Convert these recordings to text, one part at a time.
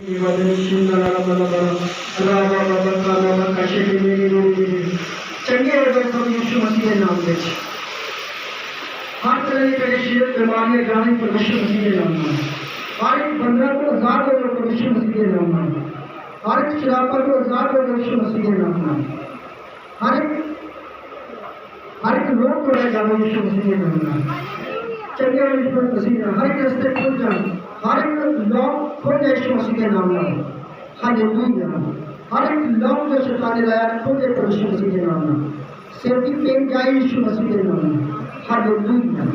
चंगे प्रभु यीशु मसीह के नाम में हर तरह की परेशानी बीमारियां जाने प्रभु यीशु मसीह के नाम में हर एक बंदा को आजाद हो प्रभु यीशु मसीह के नाम में हर एक शराब को आजाद हो प्रभु यीशु मसीह के नाम में हर एक लोग को जाओ यीशु मसीह के नाम में चंगे यीशु मसीह हर एक रास्ते खुल जाए हर एक लोग खुल जाए यीशु मसीह के नाम में हालेलुया हर एक लोग जो शैतान लाया खुल जाए प्रभु यीशु मसीह के नाम में सिर की पेन जाए यीशु मसीह के नाम में हालेलुया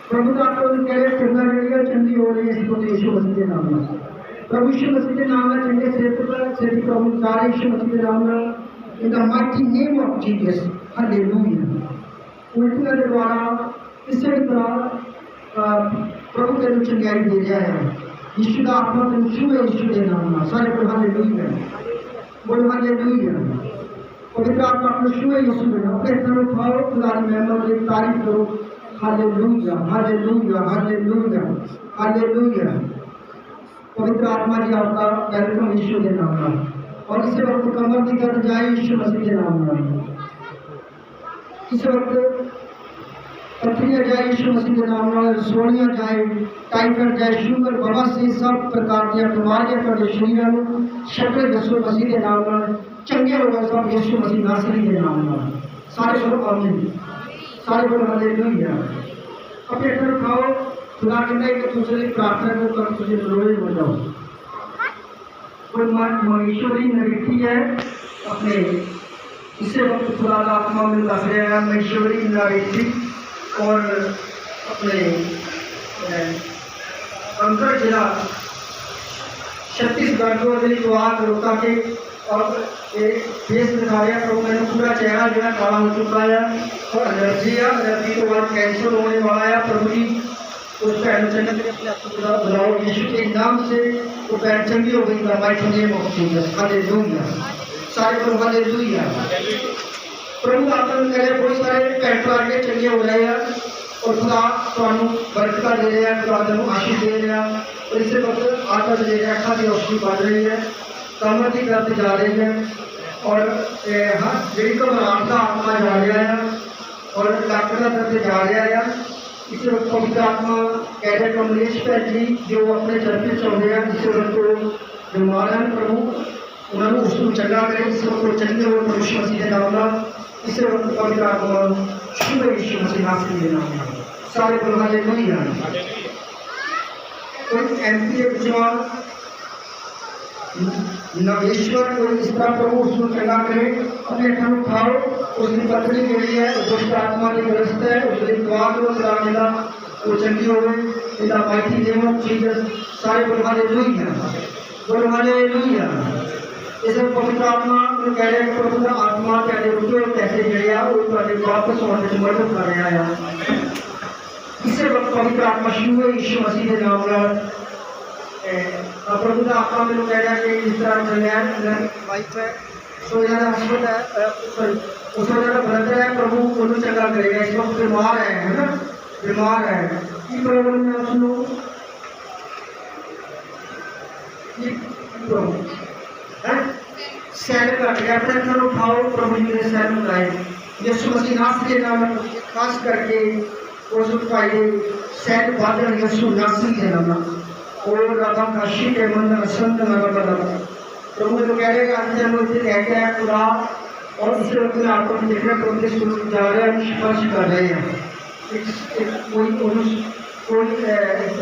प्रभु का आपको कह रहे चंगा रहेगा चंगी हो रही है इसको यीशु मसीह के नाम में प्रभु यीशु मसीह के नाम में चंगे सेठ की प्रभु कार्य यीशु मसीह के नाम में in the mighty name of Jesus hallelujah उल्टियों के द्वारा इसी तरह प्रभु के चंगाई दे रहा है यीशु का आत्मा तो यीशु है यीशु के नाम में सारे बोल हालेलुया बोल हालेलुया पवित्र आत्मा यीशु है यीशु में अपने तरफ उठाओ खुदा की महिमा की तारीफ करो हालेलुया हालेलुया हालेलुया हालेलुया पवित्र आत्मा जी आपका वेलकम यीशु के नाम में और इसी वक्त कमर की दर्द जाए यीशु मसीह के नाम में इस वक्त पथरियाँ जाए यीशु मसीह के नाम में सोनियाँ जाए टाइफाइड जाए शुगर बवासीर सब प्रकार की बीमारियां कर शरीर में शक्ल यीशु मसीह के नाम में चंगे हो गए सब यीशु मसीह नासरी के नाम में सारे बोलो आमीन सारे बोलो हालेलुया अपने घर खाओ खुदा कहता है कि तुझे प्रार्थना को कर तुझे रोए हो जाओ कोई महेश्वरी नरीठी है अपने इसे वक्त खुदा का आत्मा में लग रहा है महेश्वरी नरीठी और अपने अंतर जिला छत्तीसगढ़ को तो आग रोका के और एक फेस दिखा रहा तो मैंने पूरा चेहरा जो है काला हो चुका है और एलर्जी के बाद कैंसर होने वाला है प्रभु जी उस पैर चंगे के अपने आपको बुलाओ यीशु के नाम से वो पैर चंगी हो गई mighty name of Jesus hallelujah सारे प्रभु हालेलुया प्रभु आपने कह रहे बहुत सारे पैर के चंगे हो रहे हैं और खुदा ਤੁਹਾਨੂੰ बरकत दे रहा है खुदा तेन आशीष दे रहा और इसे वक्त आदत दे रहा अखा की रोशनी बढ़ रही है कमर की तरफ जा रही है और जी घबराहट का आत्मा जा रहा है और डॉक्टर का तरफ जा रहा है इस वक्त पवित्र आत्मा कह रहे कमलेश भैन जी जो अपने चर्चे चाहते हैं इस वक्त बीमार हैं प्रभु उन्होंने उसको चंगा करे इस वक्त चंगे हो प्रभु मसीह के नाम में इस वक्त पवित्र आत्मा शुभ यीशु मसीह नासरी के नाम में सारे बोल हालेलुया कोई एमपी जवान नवेश्वर कोई इस तरह प्रभु उसको चंगा करे अपने ठन उठाओ उसकी पत्नी के लिए दुष्ट आत्मा की ग्रस्त है उसकी दुआ करो खुदा मिला वो चंगी हो गई इन the mighty name of Jesus सारे बोल हालेलुया बोल हालेलुया इस पवित्र आत्मा कह रहे हैं पवित्र आत्मा कहते रुके कैसे जड़िया वो वापस होने में मदद कर रहा है इसे वक्त पवित्र आत्मा शुरू है यीशु मसीह के नाम में प्रभु का आत्मा में कह रहा है कि इस तरह चंगा वाइफ है सो ज़्यादा हस्बैंड है सॉरी उसको ज़्यादा ब्रदर है प्रभु उन्हें चंगा करेगा इस वक्त बीमार है ना बीमार है कि प्रभु में सुनो सैन कर अपने घर उठाओ प्रभु जी ने सैन उठाए यीशु मसीह नासरी के नाम में खास करके उस उठाए सैन बादल यीशु नासरी के नाम में और रबा का शीट है मंदिर संत नगर का प्रभु तो कह रहे हैं अंदर में से कह के खुदा और इस वक्त में आपको देख रहे प्रभु के जा रहे हैं स्पर्श कर रहे हैं कोई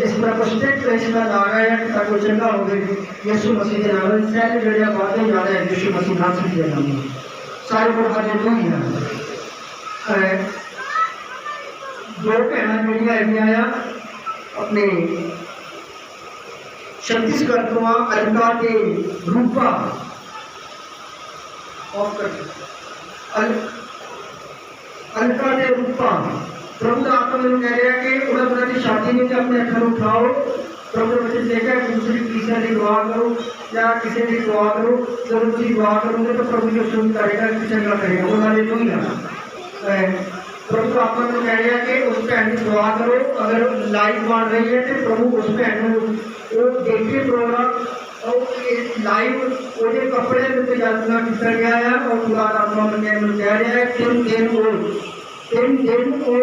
इस तरह स्टेट प्लेस में ला रहा है ताकि चंगा हो गई यीशु मसीह के नाम में सैन जड़िया बातें जा रहे हैं यीशु मसीह नासरी के नाम में सारे बोल हालेलुया दो कहना जड़िया आया अपने छत्तीसगढ़ को अलका के रूपा अलका के रूपा प्रभु का आत्मा में कह रहे हैं कि उन्हें शादी में अपने अखर उठाओ प्रभु ने बच्चे देखा दूसरी तीसरे की दुआ करो या किसी की दुआ करो जब उसकी दुआ करोगे तो प्रभु जो सुन करेगा चंगा करेगा वो हालेलुया प्रभु का आत्मा में कह रहे हैं कि उस भैन की दुआ करो अगर लाइव बन रही है तो प्रभु उस भैन वो देखिए प्रोग्राम और लाइव वो कपड़े के यातना किया गया है और खुदा आत्मा में कह रहा है 3 दिन को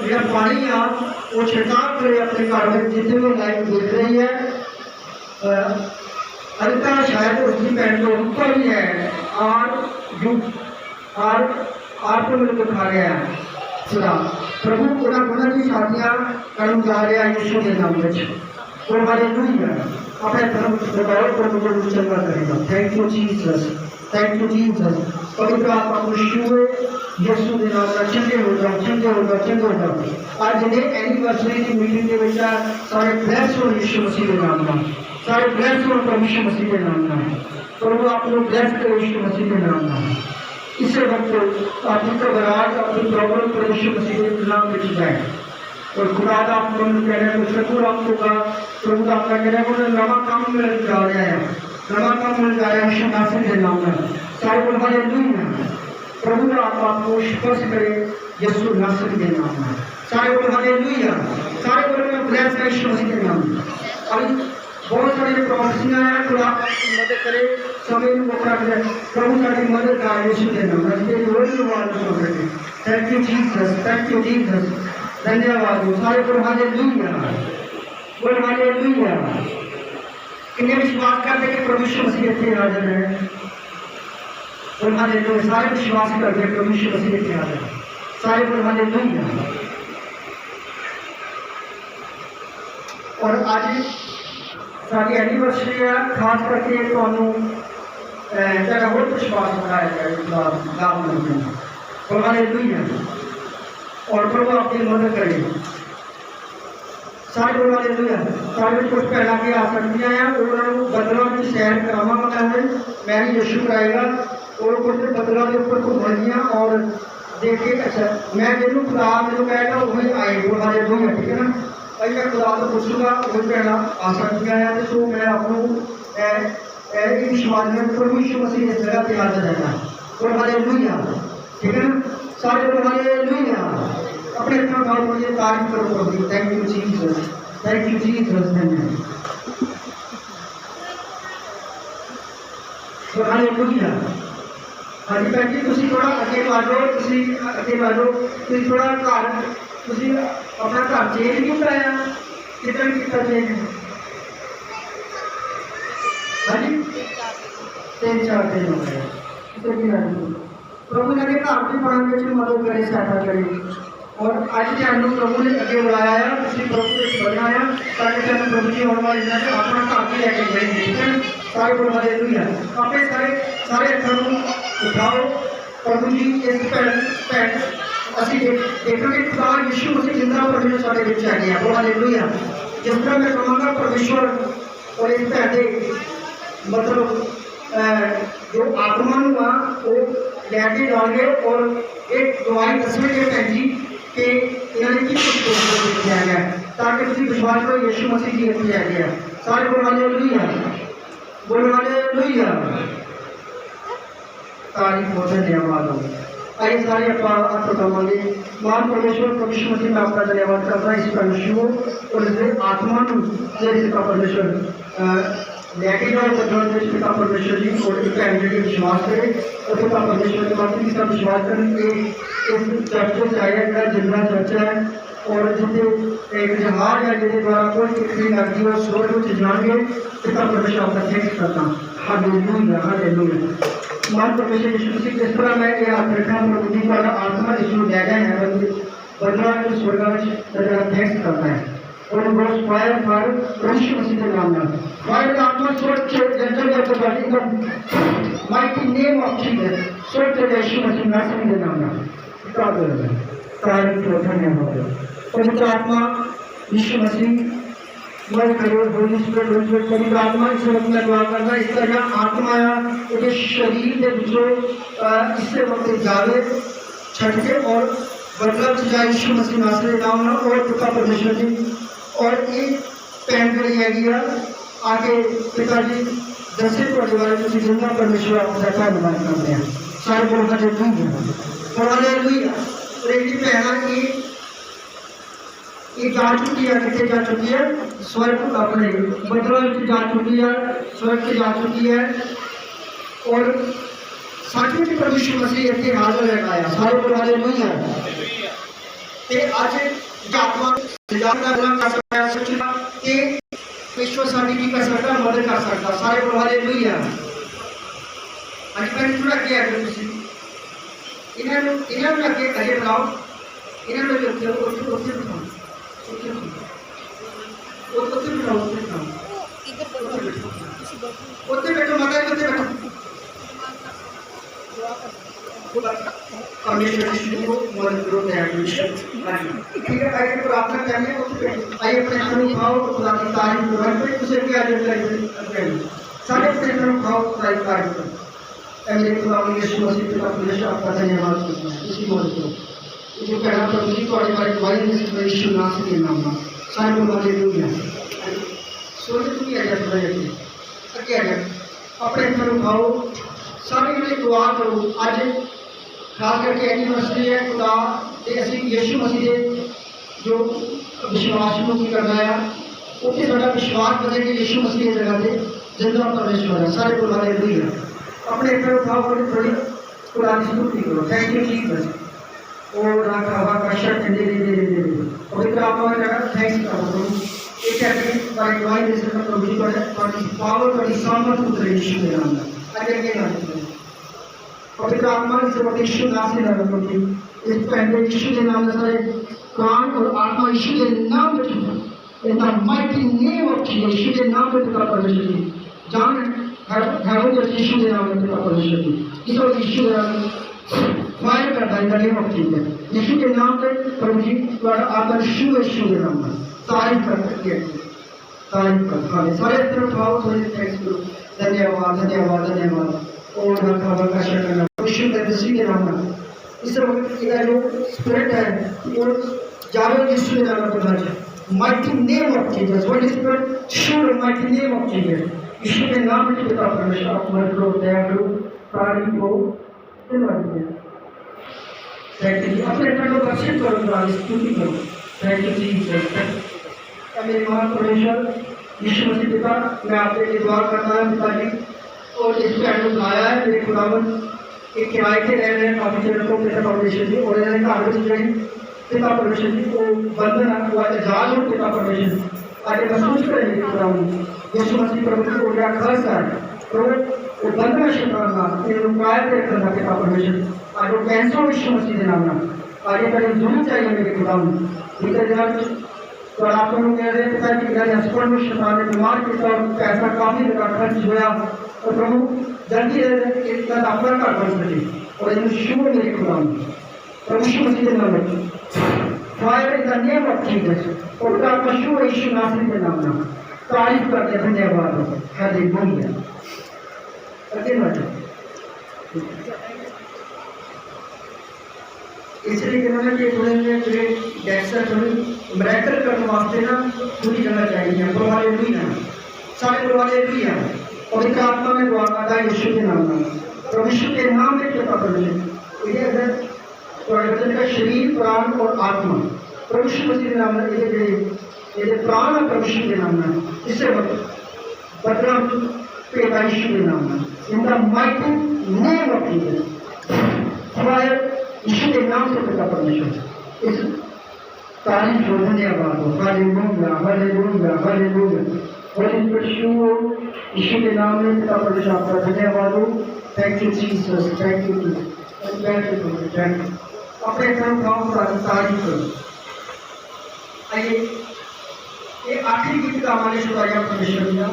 जब पानी आ वो छिड़काव करे अपने घर में जितने भी लाइव देख रही है हल्का शायद उसकी पैंट को ऊपर ही है और आपको मिलकर खा गया है खुदा प्रभु उन्होंने की शादियाँ करने जा रहा है यीशु के नाम में और हालेलुया अपने धर्म बताओ प्रभु को चंगा करेगा। Thank you Jesus, thank you Jesus. पवित्र आत्मा को छुए यीशु के नाम में चंगे हो जाओ। आज ने एनिवर्सरी की मीटिंग के बच्चा सारे ब्लेस हो यीशु मसीह के नाम में, सारे ब्लेस हो प्रभु यीशु मसीह के नाम में। प्रभु आप लोग ब्लेस करो यीशु मसीह के नाम में। इसे वक्त आपकी घबराहट अपनी प्रॉब्लम प्रभु यीशु मसीह के नाम में जाए और खुदा आप मन कह रहे हैं तो सकूर आपको का प्रभु आपका कह रहे हैं नवा काम मिल जा रहा है, नवा काम मिल जा रहा है यीशु मसीह के नाम में। सारे बोल हालेलुया। प्रभु आप आपको स्पर्श करे यीशु मसीह के नाम में। सारे बोल हालेलुया। सारे बोल में ब्लेस है यीशु मसीह के नाम में। अभी बहुत सारी प्रोफेसियां हैं खुदा मदद करे समय को करे प्रभु सारी मदद का यीशु के नाम में। ये वही बात हो रही है। Thank you Jesus, thank you Jesus. धन्यवाद। सारे बोल हालेलुया, बोल हालेलुया। कितने विश्वास करते कि प्रभु यीशु मसीह के हाजिर है, बोल हालेलुया। सारे विश्वास करते हैं प्रभु यीशु मसीह के हाजिर है। सारे बोल हालेलुया। और आज सारी एनिवर्सरी है खास करके तो जगह बहुत विश्वास बनाया जाए बोल हालेलुया। और प्रभु आपकी मदद करेगा। सारे बोल हालेलुया। सारे कुछ पहला के आ सकती हैं और बदला की सैर करावा है मैं यीशु कराएगा और कुछ बदला के ऊपर कुछ भजियाँ और देखे अच्छा मैं जिन्हों खुदा मैंने कहेगा वही आए बोल हालेलुया। ठीक है ना भाई मैं खुदा तो पूछूंगा वो पहला आ सकती हैं तो मैं आपको विश्वास में प्रभु यीशु मसीह इस जगह पे हाजिर रहना बोल हालेलुया। ठीक है ना सारे बोल हालेलुया। अपने अपना भाव मुझे तारीफ करो प्रभु। Thank you Jesus, thank you Jesus. धन्यवाद। हालेलुया। हाँ जी भैन जी तुम थोड़ा अगे आ जाओ, अगे आ जाओ। तुम थोड़ा घर तुम अपना घर चेंज नहीं कराया कितना किया चेंज? हाँ जी 3-4 दिन हो गए। प्रभु ने घर भी बनाने में मदद करे, सहायता करे। और आज तेन प्रभु ने अगे बुलाया है प्रभु ने बनाया ताकि तेन प्रभु जी होने वाले दिन अपना घर भी लैके जाएंगे। ठीक है सारे बोल हालेलुया। अपने सारे हथों को उठाओ प्रभु जी इस भैन असी देखा कि खुदा यीशु मसीह जिंदा परमेश्वर सारे विच आ गया बोल हालेलुया। जिस तरह मैं कहूँगा परमेश्वर और इस भैन के मतलब जो आत्मा हुआ वो लैके जाएंगे और एक दवाई दसवें के भैन जी कि इन्होंने किस किया गया ताकि तुम विश्वास करो यीशु मसीह जी किया गया। सारे बोल हालेलुया, बोल हालेलुया। तारीफ हो धन्यवाद हो। आइए सारे आपको कमांगे महान परमेश्वर परमेश्वर मसीह में आपका धन्यवाद करता है इस परमेश्वर और इस आत्मा का परमेश्वर लैके जाओ पिता परमेश्वर जी और एक भैन जी विश्वास करें और पिता परमेश्वर के बात की सब विश्वास करें कि इस चर्च से आया जिंदा चर्च है और जिसे एक जहाज है जिसके द्वारा कोई किसी एनर्जी और स्वर्ग में जाएंगे पिता परमेश्वर आपका थैंक्स करता हूँ। Hallelujah, hallelujah. महान परमेश्वर यीशु मसीह जिस तरह मैं ये हाथ रखा प्रभु जी का आत्मा यीशु ले गए हैं बदला के स्वर्ग में थैंक्स करता है और गोस फायर फॉर यीशु मसीह के नाम में फायर का आत्मा स्वर्ग से जंगल में बड़ी the mighty name of Jesus स्वर्ग से यीशु मसीह नासरी के नाम में का तारीफ हो धन्यवाद। पवित्र आत्मा यीशु मसीह मन करो होली स्पिरिट पवित्र आत्मा इस वक्त में दुआ करना इस तरह आत्मा उसके शरीर के दूसरों इससे वक्त जावे छटके और बदला जाए यीशु मसीह नासरी नाम में और पिता परमेश्वर जी और एक पैन कर लिया गया आगे पिताजी दसे परिवार में जिंदा परमेश्वर आपका धन्यवाद करते हैं। सारे बोल हालेलुया, हालेलुया। और एक भैन ये जा चुकी है, कितने जा चुकी है? स्वर्ग अपने बदलों में जा चुकी है, स्वर्ग से जा चुकी है। और सच में प्रभु यीशु मसीह इतने हाजिर लगाया सारे बुलाने नहीं है ते आज जातवा जाना कर सकता है सच्चा के विश्व सारी की कर सकता मदद कर सकता सारे बुलाने नहीं है। आज मैंने थोड़ा किया है तुझे इन्हें लगे अजय बनाओ इन्हें लगे उसे बनाओ उसे बैठो माता जी उसे बैठो परमेश्वर जी को मदद करो ठीक है आइए प्रार्थना करेंगे आइए अपने स्वरूप भाव खुदा की तारीफ करें उसे क्या करें सारे अपने स्वरूप भाव खुदा की तारीफ करें मेरे खुदा यीशु मसीह का परमेश्वर आपका धन्यवाद करता है इसी मदद करो जो कहना प्रभु जी को हमारी गवाही में यीशु नाम के नाम में सारे को हालेलुया सोच तुम आ जा थोड़ा जैसे क्या है अपने स्वरूप भाव सारे के लिए दुआ करो आज खास करके एनिवर्सरी है खुदा ऐसी यीशु मसीह ने जो विश्वास की करना है उससे बड़ा विश्वास बने कि यीशु मसीह की जगह पे जिंदा परमेश्वर है सारे को हालेलुया अपने स्वरूप भाव को थोड़ी खुदा की स्तुति करो थैंक यू जीसस और राखा हवा का शब्द दे पवित्र आत्मा ने कहा थैंक्स करो एक है बाय गवाही दे सकता प्रभु जी पर पावर का सामर्थ उतरे यीशु के नाम में अगर के नाम में पवित्र आत्मा से यीशु नाम से नाम प्रभु इस पहले यीशु के नाम में सारे प्राण और आत्मा यीशु के नाम में in the mighty name of Jesus Yeshu के नाम में तेरा परमेश्वर की जान घरों में यीशु के नाम में तेरा परमेश्वर की इस और यीशु के नाम फायर करता है in the name of Jesus Yeshu के नाम पे प्रभु जी द्वारा आपका यीशु के नाम में तारीफ करते हैं तारीफ कर हां सारे तरफ भाव थोड़े थैंक्स करो धन्यवाद धन्यवाद धन्यवाद और धन्यवाद का शरण यीशु के मसीह के नाम में इस वक्त का जो स्पिरिट है वो जावे यीशु के नाम पर है mighty name of Jesus what is spirit sure mighty name of Jesus Yeshu के नाम में पिता परमेश्वर आप मत करो दया करो तारीफ हो धन्यवाद थैंक यू अपने प्रभु का सिद्ध करो स्तुति करो थैंक यू जीसस मेरे महान परमेश्वर यीशु मसीह पिता मैं आपके लिए दुआ करता हूँ पिताजी और इस पैंडल लाया है मेरे खुदावन एक किराए के रह रहे हैं काफी देर को पिता परमेश्वर जी और इन्होंने कागज जोड़ी पिता परमेश्वर जी को बंधन हुआ एजाज हो पिता परमेश्वर आगे महसूस करेंगे खुदावन यीशु मसीह प्रभु की ओर खास है प्रभु वो बंधन शैतान ना इन रुकायत करना पिता परमेश्वर आज वो कैंसर यीशु मसीह के नाम ना आगे करें जुड़ चाहिए मेरे खुदावन निकल जाए तो आप लोग कह रहे पिता जी घर अस्पताल में शैतान ने बीमार किया और पैसा काफी जगह खर्च हुआ और प्रभु जल्दी इतना अपना कर बन सके और इन शुभ मेरे खुदा प्रभु यीशु मसीह के नाम में fire in the name of Jesus और आपका शुभ यीशु नासरी के नाम में तारीफ करते धन्यवाद हालेलुया अगले बात इसलिए कहना कि थोड़े जो गैंगस्टर थोड़ी मिरेकल करने वास्ते ना पूरी जगह चाहिए बुलवाले नहीं ना सारे बुलवाले नहीं हैं और एक आत्मा में दुआ करता है यीशु के नाम में प्रभु यीशु के नाम में क्या परमेश्वर ये अगर परमेश्वर का शरीर प्राण और आत्मा प्रभु यीशु मसीह के नाम में ये प्राण और प्रभु यीशु के नाम में इससे बदला पेगा यीशु के नाम में in the mighty name of Jesus fire Yeshu के नाम से पिता परमेश्वर इस तारीफ हो धन्यवाद हो हालेलुया हालेलुया हालेलुया और इन प्रभु यीशु के नाम में पिता परमेश्वर आपका धन्यवाद हो thank you Jesus thank you thank you अपने कर्म भाव का तारीफ करो आइए ये आखिरी गीत का हमारे शुक्रिया परमेश्वर का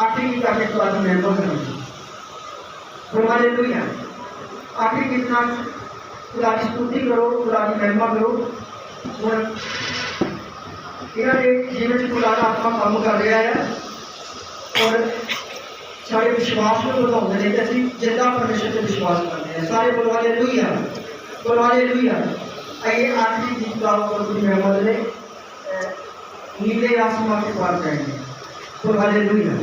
आखिरी गीत आपके स्वाद में करेंगे हालेलुया आखिरी गीत का खुदा की स्तुति करो खुदा की महिमा करो और जीवन से खुदा का आत्मा काम कर रहा है और सारे विश्वास को बताते हैं जैसे जिंदा परमेश्वर से विश्वास करते हैं सारे बुलवाले लुइया आइए आखिरी गीत गाओ और कुछ मेहमान ने नीले आसमान के पार जाएंगे बुलवाले लुइया